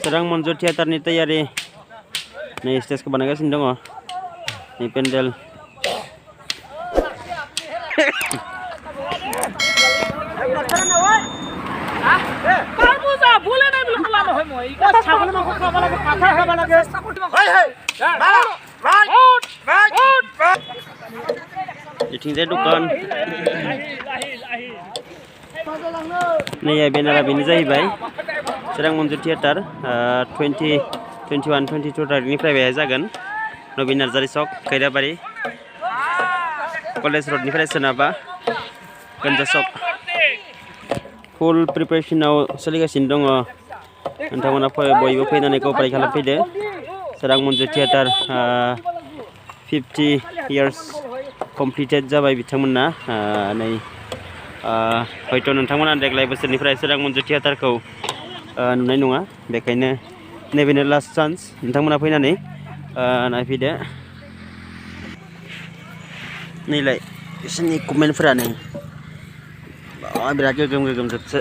Swrang Manju theater ni tayari. Nih stage kebanyakan dong. Nih pendel. Itingnya dukan. Nih ya benar ini जाहैबाय Swrang Manju theater 21-22 तारिखनिफ्राय बेहाय जागोन नबीन नार्जारी चक Khairabari college रडनिफ्राय सोनाबा गंजा चक full प्रिपारेशनाव सोलिगासिनो दङ नोंथांमोना बयबो फैनानै क'पारेट खालामफैदो Swrang Manju theater 50 years completed जाबाय बिथांमोना नै हयथ' नोंथांमोना देग्लाय बोसोरनिफ्राय Swrang Manju theaterखौ नुनाय नङा बेखायनो नैबेनो लास्ट चान्स नोंथांमोना फैनानै नायफैदो नैलाय बिसोरनि इकुइपमेन्टफोरा नै बिराद गोगोम जोबसो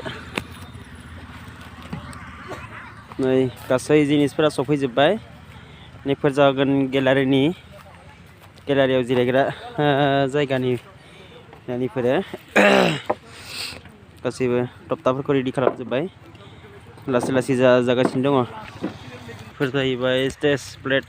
नै गासै जिनिसफोरा सफैजोब्बाय नैफोर जागोन गेलारियाव जिरायग्रा जायगानि नानिफोरो गासैबो टपटाफोरखौ रेडि खालामजोब्बाय लासै जागासिनो दङ बेफोर जाहैबाय स्टेज प्लेट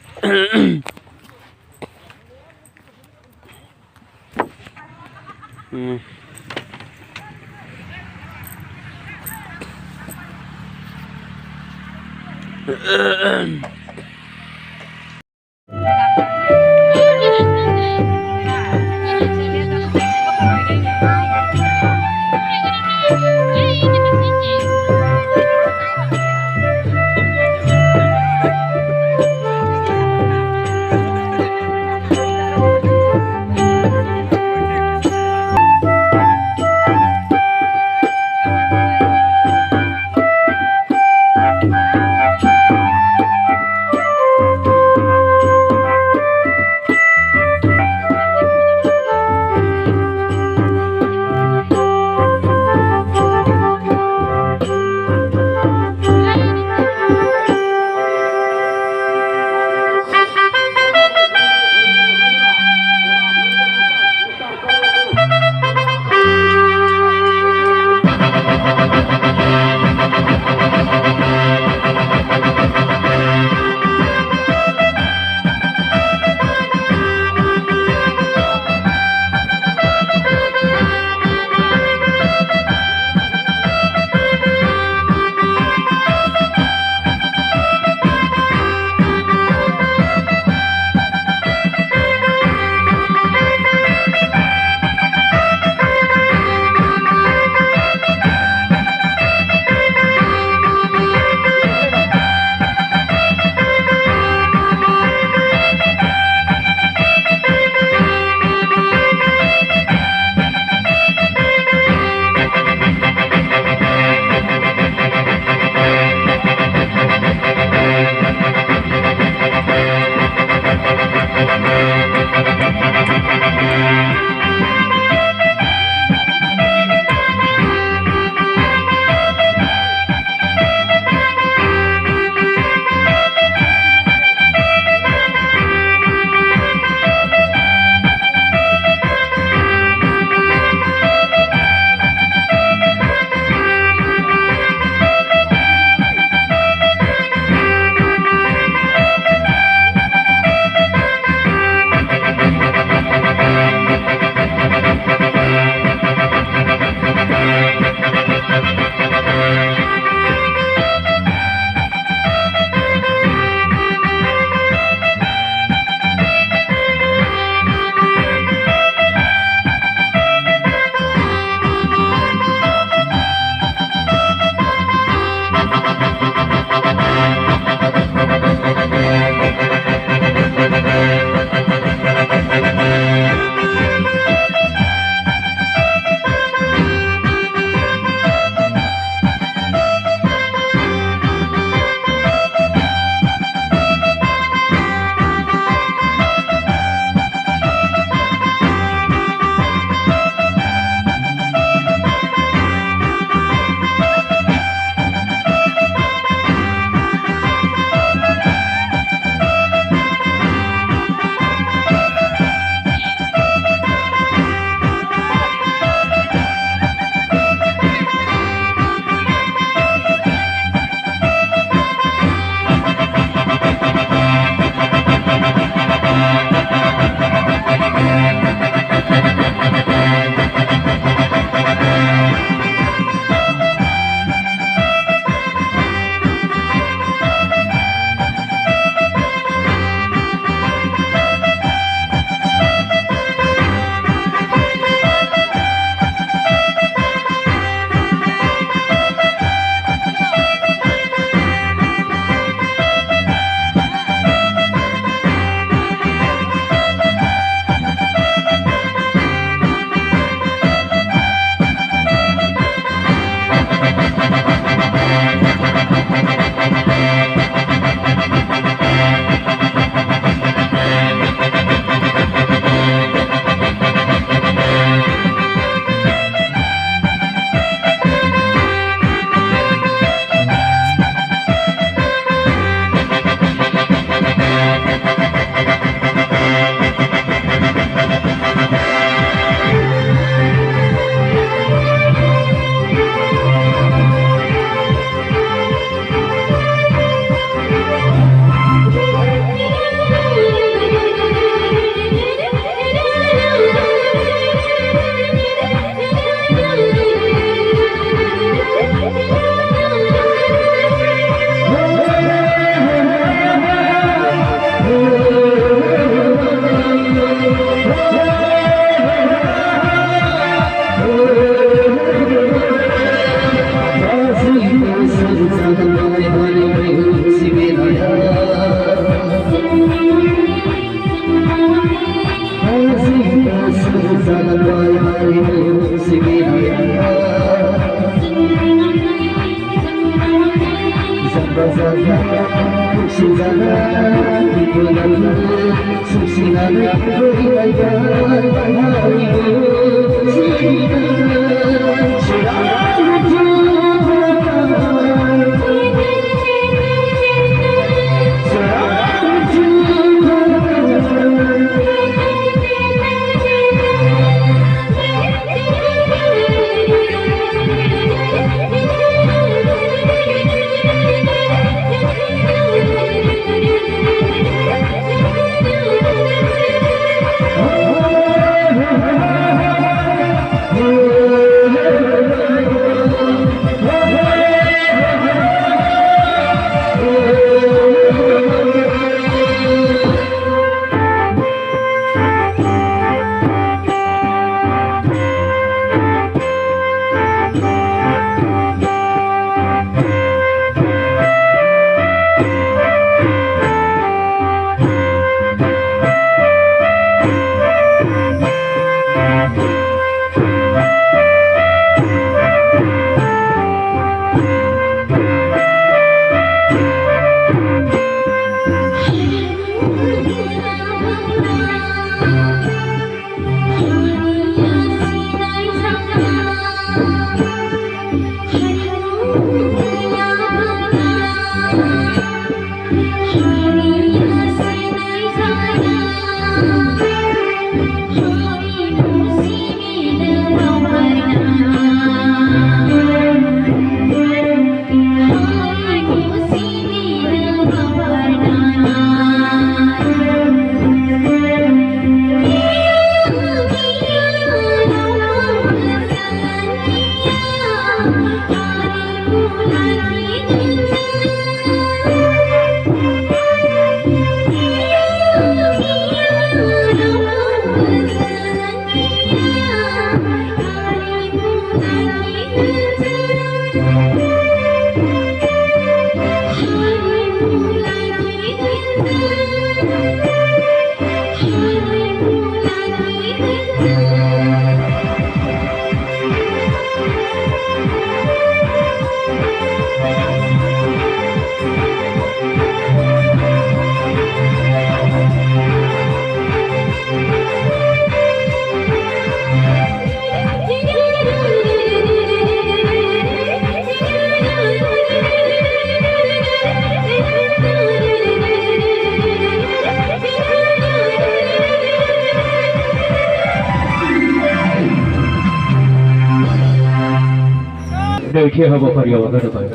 नैथि हाबाफारियाव होबाय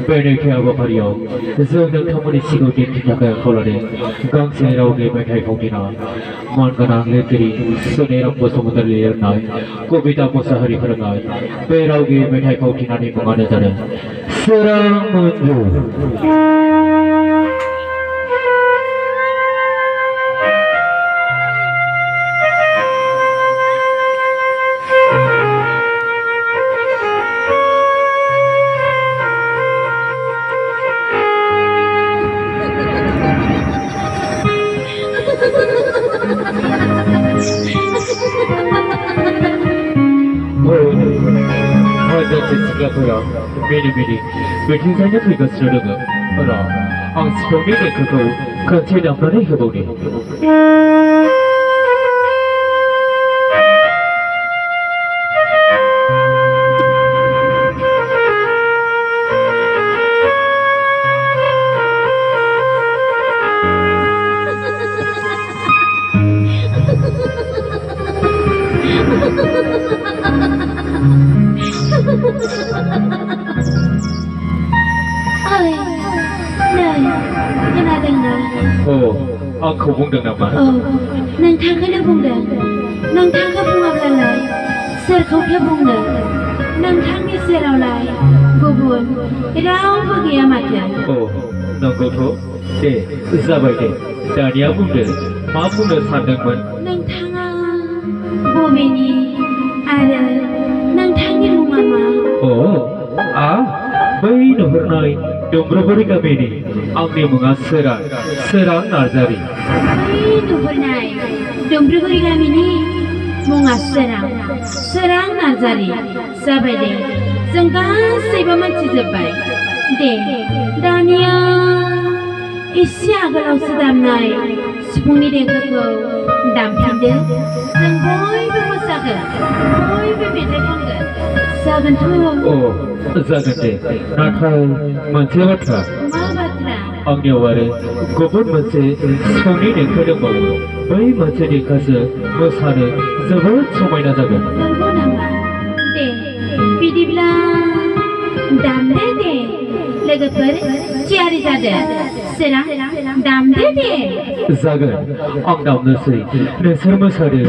बे नैथि हाबाफारियाव जों नोंथांमोननि सिगाङाव दिन्थिनो थाखाय आखायाव लादों गांसे रावनि मेथाइ फावथिना मानगोनां लिरगिरि सुनिराम बसुमतारी लिरनाय कबिता मोसाहारि फोरोंनाय बे रावनि मेथाइ फावथिनानि मुङानो जादों स्वरां मंजू। देंखोआ बेनो बेनि बेथिंजायनो फैगासिनो दङ र' आं सिफुंनि देंखोखौ खनसे दामनानै होबावनि आंखौ बुंदों नामा नोंथांखौनो बुंदों नोंथांखौ बुङाब्लालाय सोरखौथो बुंनो नोंथांनि सेरावलाय गुबुन रावबो गैया माथो नंगौथ' दे जाबाय दे दानिया बुंदो मा बुंनो सानदोंमोन नोंथाङा बबेनि आरो नोंथांनि मुङा मा बै नुहुरनाय डुम्ब्रुगुरि गामिनि आंनि मुङा सोरां नार्जारि बै नुहुरनाय डुम्ब्रुगुरि गामिनि मुङा सोरां नार्जारि जाबाय दे जों गासैबो मिथिजोब्बाय दे दानिया एसे आगोलावसो दामनाय सिफुंनि देंखोखौ दामफिनदो जों बयबो मोसागोन बयबो मेथाइ खनगोन जागोनथ' जागोन दे नाथाय मोनसे बाथ्रा मा बाथ्रा आंनियाव आरो गुबुन मोनसे सिफुंनि देंखो दंबावो बै मोनसे देंखोसो मोसानो जोबोद समायना जागोन नंगौ नामा दे बिदिब्ला दामदो दे लोगोफोर थियारि जादो सोरां दामदो दे जागोन आं दामनोसै नोंसोर मोसादो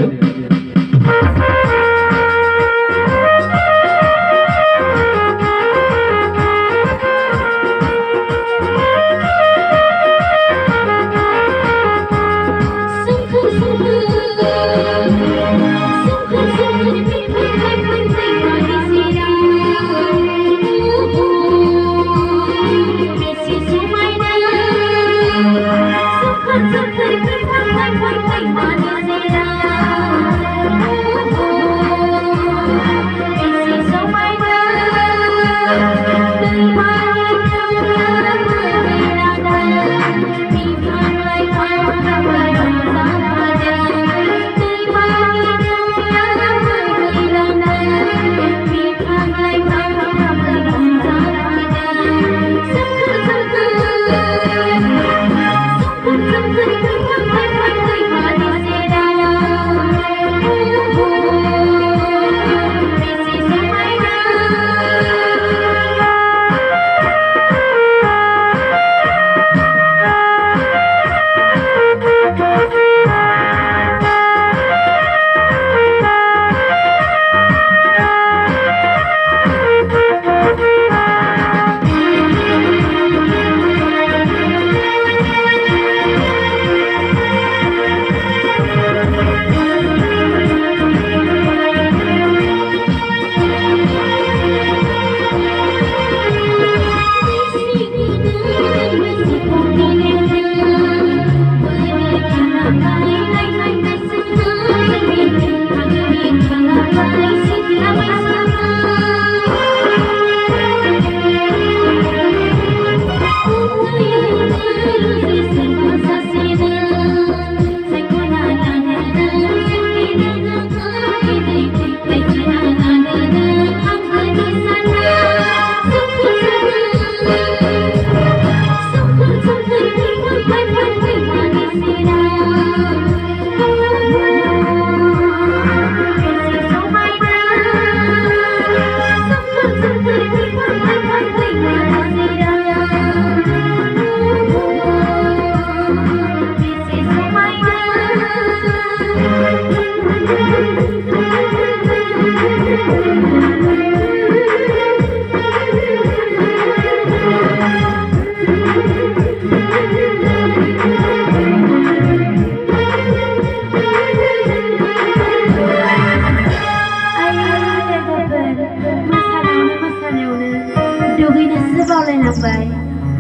बावलायलांबाय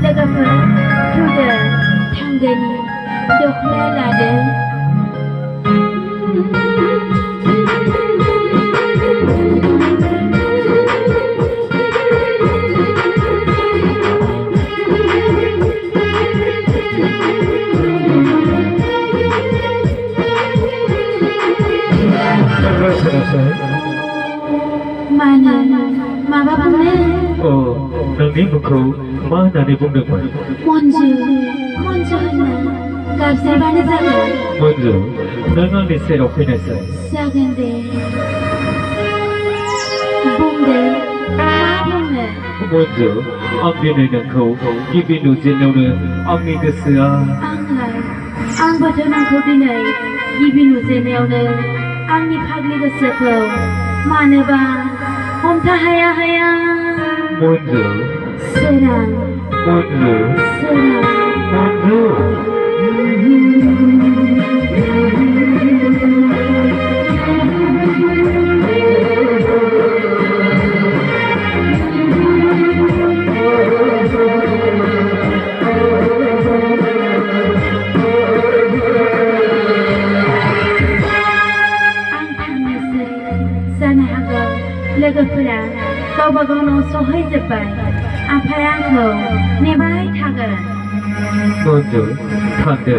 लोगोफोर थौदो थांगोनि दखना लादो नोंनि मुंखौ मा होननानै बुंदोंमोन? मन्जु होनना गाबज्रिबानो जागोन। मन्जु नों आंनि सेराव फैनायसै। जागोन दे। बुंदे मा बुंनो? मन्जु आं दिनै नोंखौ गिबि नुजेननायावनो आंनि गोसोआ आंबोथ' नोंखौ दिनै गिबि नुजेननायावनो आंनि फाग्लि गोसोखौ मानोबा हमथा हाया। मन्जु सोरां मन्जु सोरां मन्जु जानो हागौ लोगोफोरा गावबा गाव न' सहैजोब्बाय। आफाया आंखौ नेबाय थागोन। मन्जु थांदो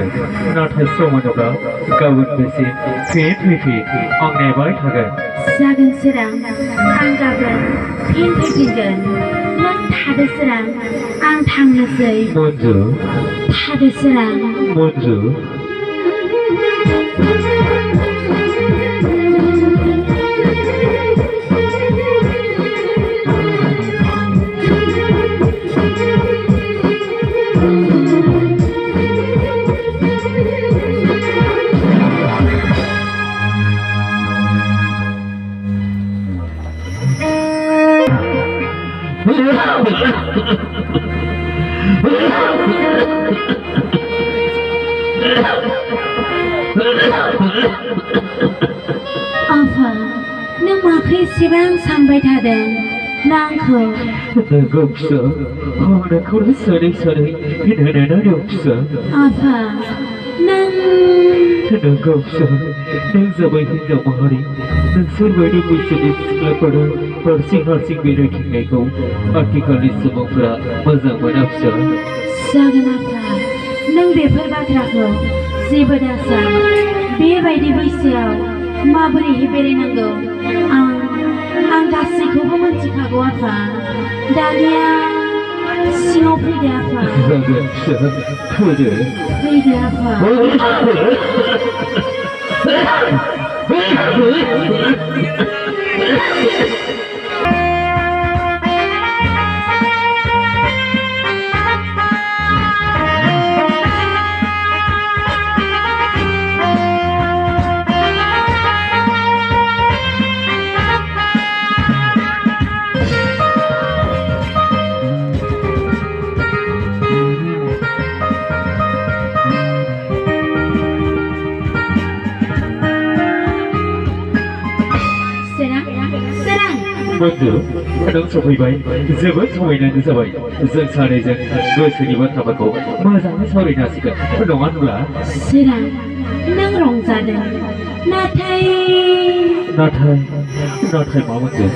नाथाय सम मोनोब्ला गाबोन बेसे फैफिन आं नेबाय थागोन। जागोन सोरां आं गाबोन फिन फैफिनगोन। नों थादो सोरां आं थांनोसै। मन्जु थादो सोरां। मन्जु आफा नों माखौ एसेबां सानबाय थादों ना आंखौ? नोंगौ फिसा नोंखौनो सोरै होनो फिसा। आफा नोंगौ फिसा नों जाबाय हिनजाव माहारि। नोंसोर बायदि बैसोनि सिख्लाफोरा हारसिं बेरायथिंनायखौ आथिखालनि सुबुंफोरा मोजां मोना फिसा। जागोन आफा नों बेफोर बाथ्राखौ जेबो दासान। बेबायदि बैसोआव माबोरैहाय बेरायनांगौ आं गासैखौबो मिथिखागौ आफा। दानिया सिङाव फैदो आफा। जागोन फिसा फैदो आफा। मन्जु नों सफैबाय जोबोद समायनायानो जाबाय। जों सानैजों गोसोनि बाथ्राफोरखौ मोजाङै सावरायनो हासिगोन नङा होनब्ला? सोरां नों रंजादों नाथाय मा मन्जु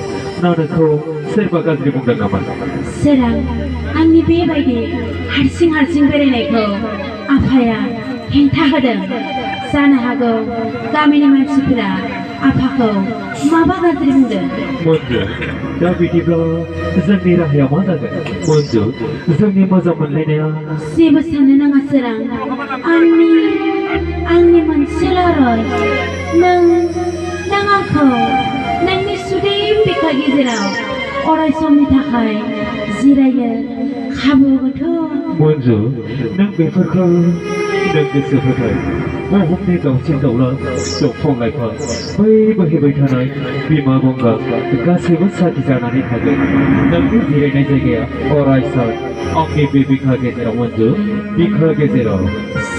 ना नोंखौ सोरबा गाज्रि बुंदों नामा? सोरां आंनि बेबायदि हारसिं बेरायनायखौ आफाया हेंथा होदों। जानो हागौ गामिनि मानसिफोरा आफाखौ माबा गाज्रि बुंदों। मन्जु दा बिदिब्ला जोंनि राहाया मा जागोन? मन्जु जोंनि मोजां मोनलायनाया जेबो साननो नाङा सोरां। आंनि मोनसेल' रय नों आंखौ नोंनि सुदेम बिखा गेजेराव अराय समनि थाखाय जिरायनो खाबु होगोन। मन्जु नों बेफोरखौ नों गोसो होथाय। बुहुमनि दाउसिन दाउला दंफां लाइफां बै बोहैबाय थानाय बिमा गंगा गासैबो साखि जानानै थागोन। नोंनि जिरायनाय जायगाया अराय सान आंनि बे बिखा गेजेराव मन्जु बिखा गेजेराव।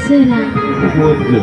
सोरां मन्जु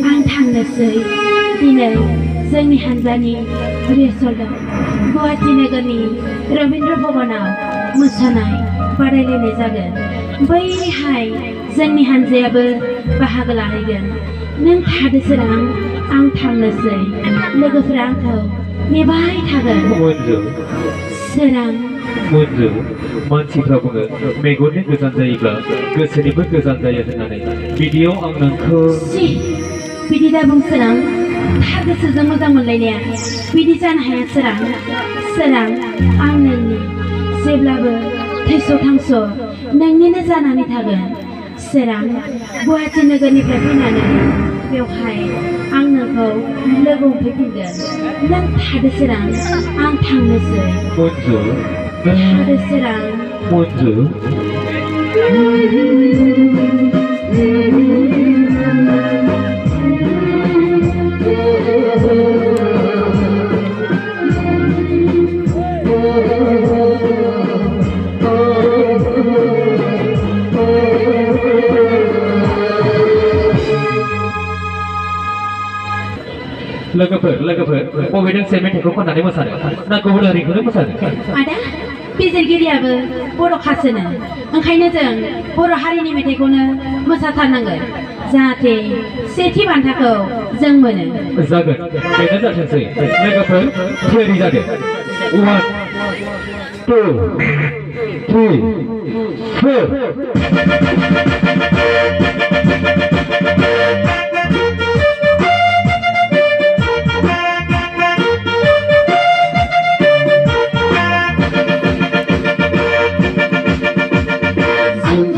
आं थांनोसै दिनै जोंनि हान्जानि रिहर्सलाव गुवाहाटी नोगोरनि रबीन्द्र भवनाव मोसानाय बादायलायनाय जागोन। बैहाय जोंनि हान्जायाबो बाहागो लाहैगोन। नों थादो सोरां, आं थांनोसै। लोगोफोरा आंखौ नेबाय थागोन। सोरां Munju, मानसिफ्रा बुङो मेगननि गोजान जायोब्ला गोसोनिबो गोजान जायो होननानै भिडिअ आं नोंखौ बिदि दा बुं सोरां, था गोसोजों मोजां मोनलायनाया बिदि जानो हाया सोरां। सोरां आं नोंनि जेब्लाबो थैस' थांस' नोंनिनो जानानै थागोन। सोरां गुवाहाटी नोगोरनिफ्राय फैनानै बेवहाय आं नोंखौ लोगो हमफैफिनगोन। नों थादो सोरां, आं थांनोसै। Munju, थादो सोरां। Munju. लोगोफोर बबे दोंसे मेथाइखौ खननानै मोसानो ना गुबुन हारिखौनो मोसानो? आदा बिजिरगिरियाबो बर'खासोनो, ओंखायनो जों बर' हारिनि मेथाइखौनो मोसाथारनांगोन जाहाथे सेथि बान्थाखौ जों मोनो। जागोन, बेनो जाथोंसै। लोगोफोर थियारि जादो। 1 2 3 4 Zing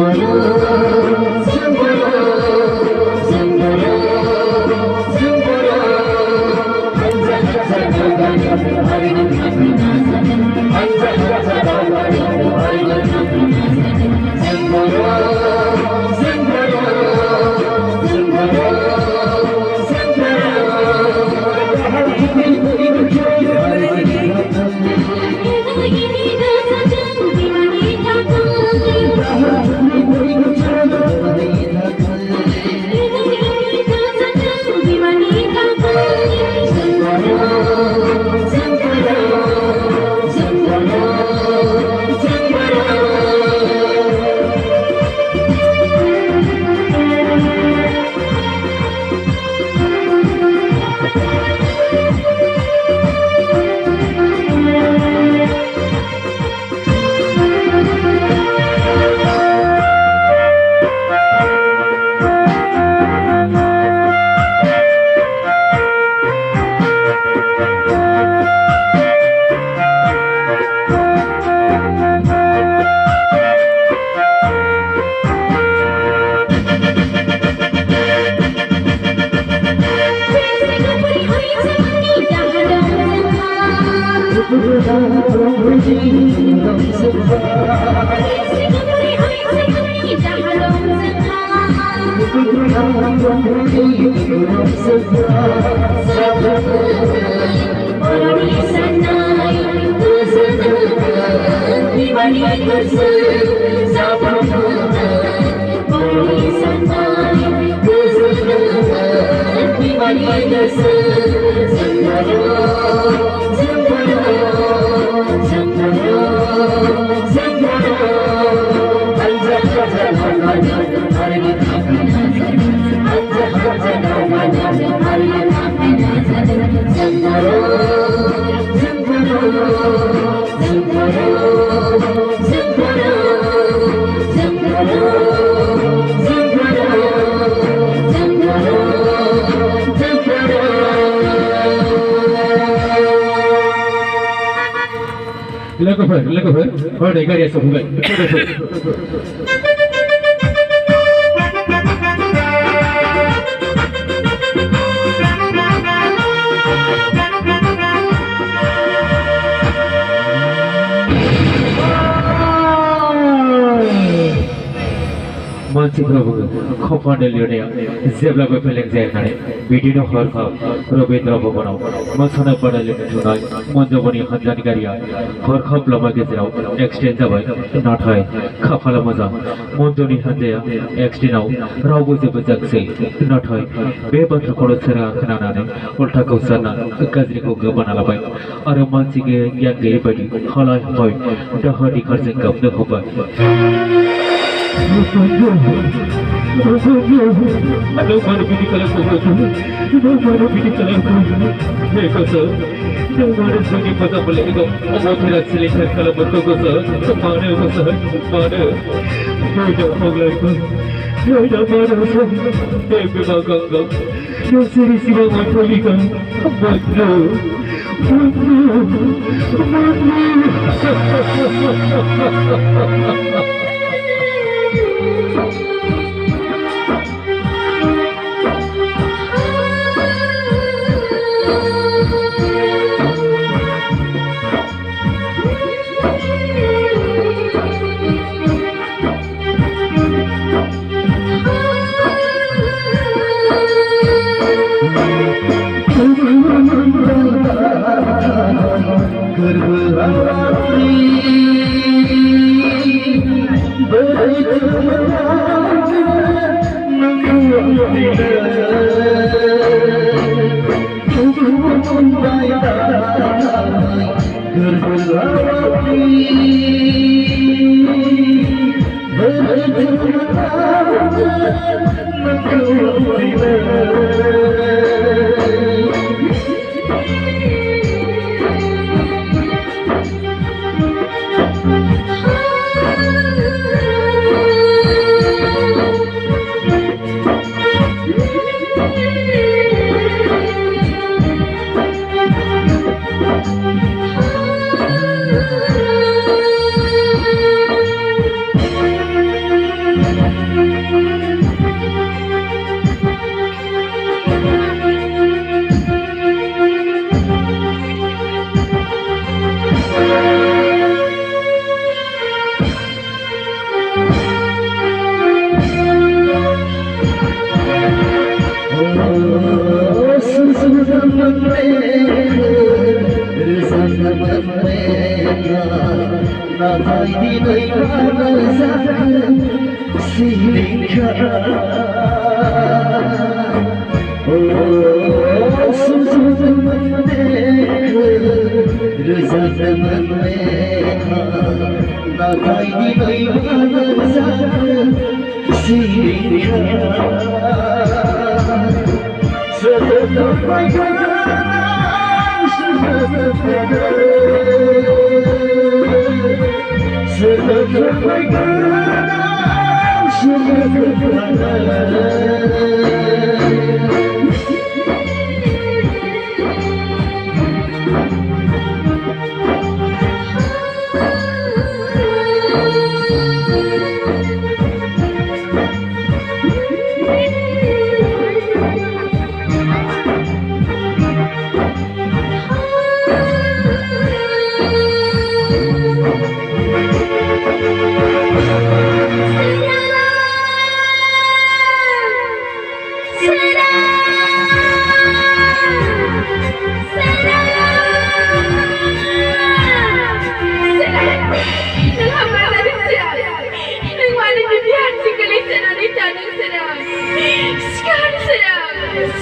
Lakukan, pada karya sebulan. मानसिफोराबो खफानो लिरनाया जेब्लाबो फेलें जाया होननानै बिदिनो हरखाब रबीन्द्र भवनाव मोसानाय बादायलायनो थुनाय मन्जबनि हानजानि गारिया हरखाब लामा गेजेराव एक्सिडेन्ट जाबाय नाथाय खाफाला मोजां मन्जनि हानजाया एक्सिडेन्टआव रावबो जेबो जायाखिसै नाथाय बे बाथ्राखौल' सोराङा खोनानानै उल्थाखौ सारना गाज्रिखौ गोबाना लाबाय आरो मानसि गियान गैयै बायदि हालाय हाफाय दाहा दिखारजों गाबनो हमबाय Aduh, mana bini kalian semua? Mana bini kalian semua? Mereka sah. Mana bunyi pasal balik itu? Apa tidak selesai kalau betul sah? Mana sah? Mana? Tidak boleh kan? Tidak mana sah? Tapi bangga. Yang seri-seri macam ini kan? Betul.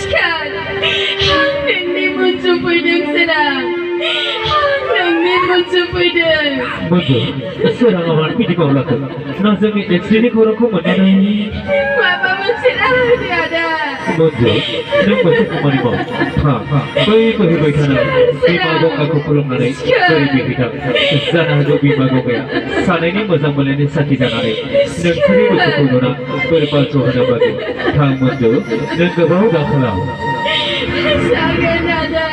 Sekarang nengni muncul pedang serang. Nengni muncul pedang. Manju, serang awan pidi kau lakukan. Nazami ekseni korang kau mana ni? Bapa mencerah tiada. Manju, neng masih kemana mau? Baik kana. Bima gong aku pulang nanti dari bihidang. Sana do bima gong ya. Sana ini mazang melani sakit jangan. Neng kiri masuk kulona berpacu hana bagi. Thang Manju, neng kebau dah kelam. Sangat ada.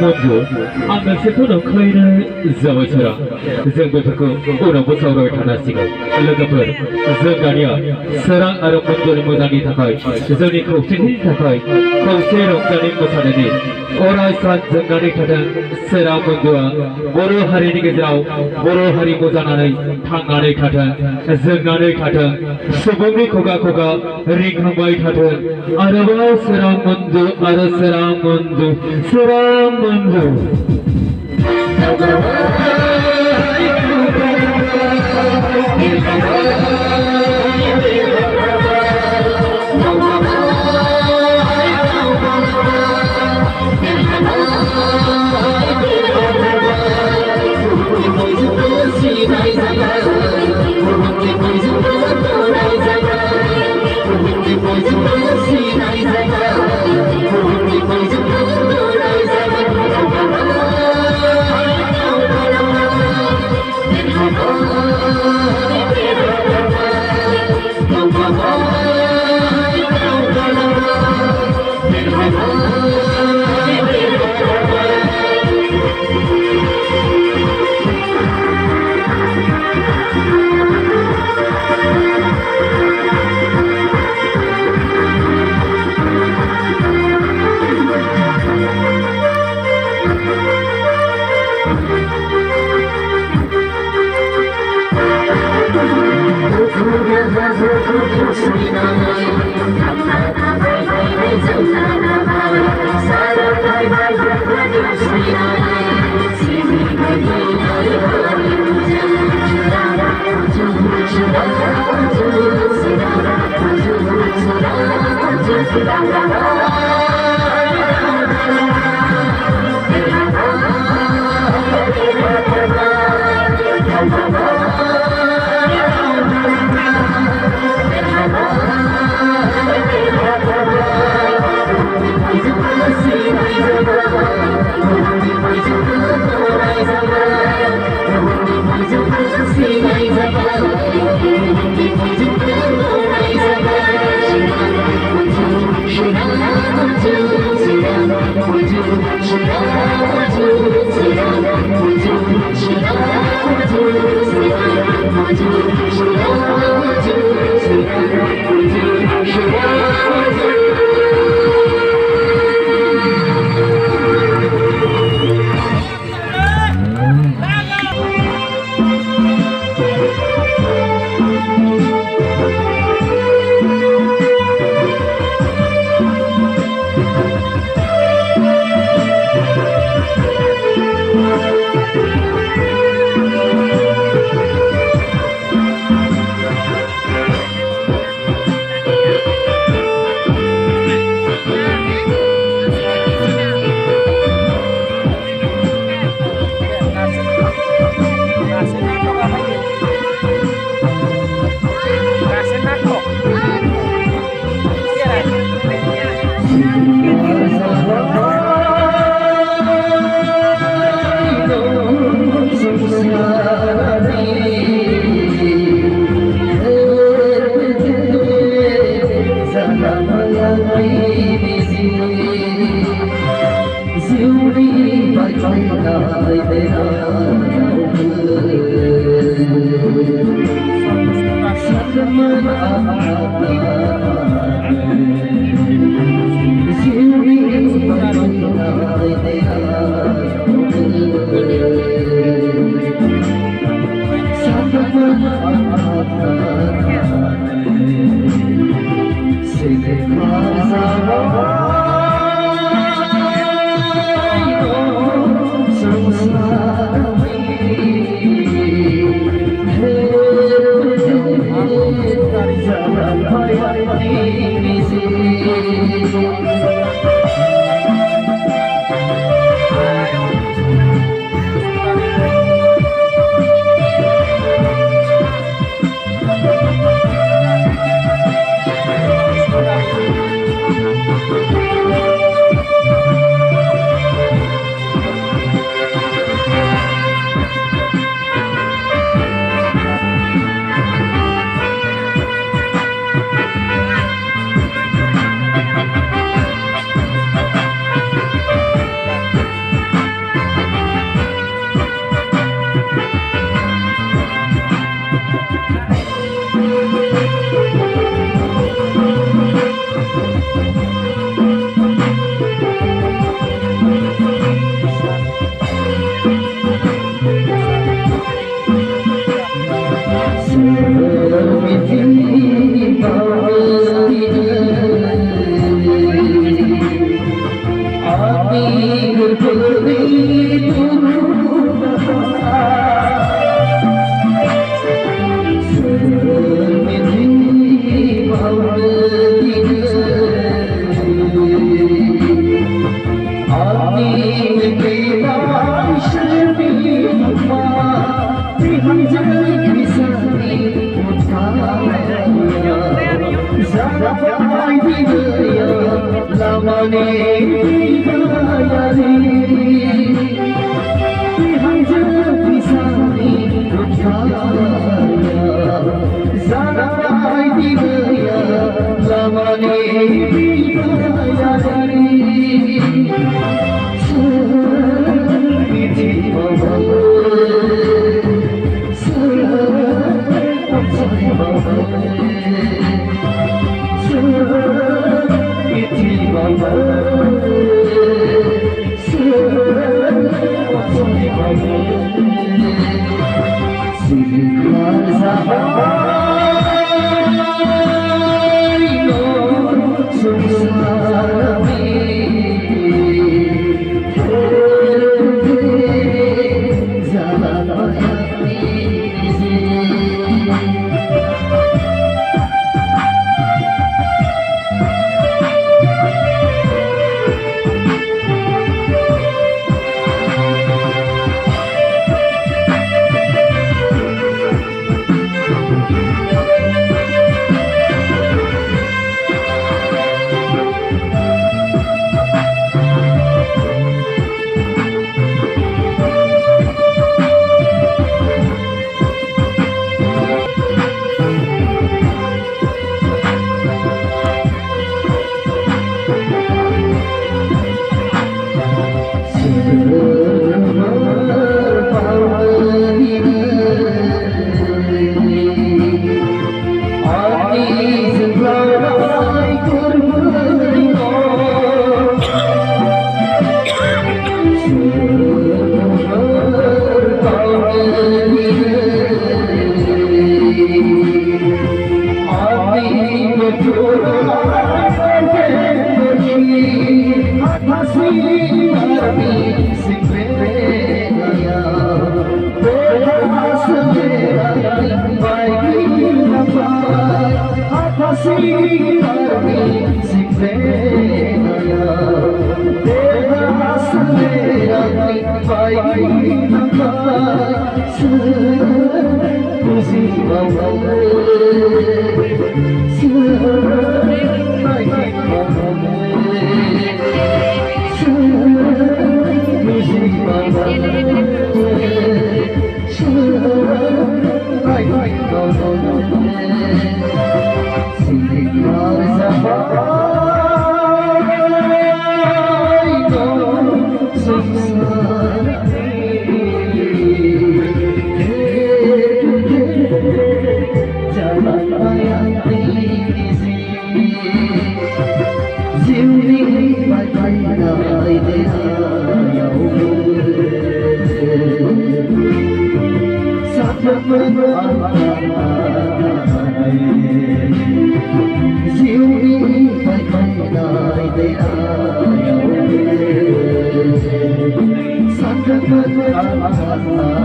Manju, anda sekarang kaya zaman sekarang, zeng betul orang besar orang tanah singa, legaper, zengania, serang Arab Manju mudani takai, zeni kau sini takai, kau serong zeni besar ini, orang san zengani kadang serang Manju, boru hari ini kejauh, boru hari mudani tanggani kadang, zengani kadang, sebumi koga ringkang baik kadang, Arab serang Manju, Arab serang Manju, serang Manju. Hãy subscribe cho kênh Ghiền Mì Gõ để không bỏ lỡ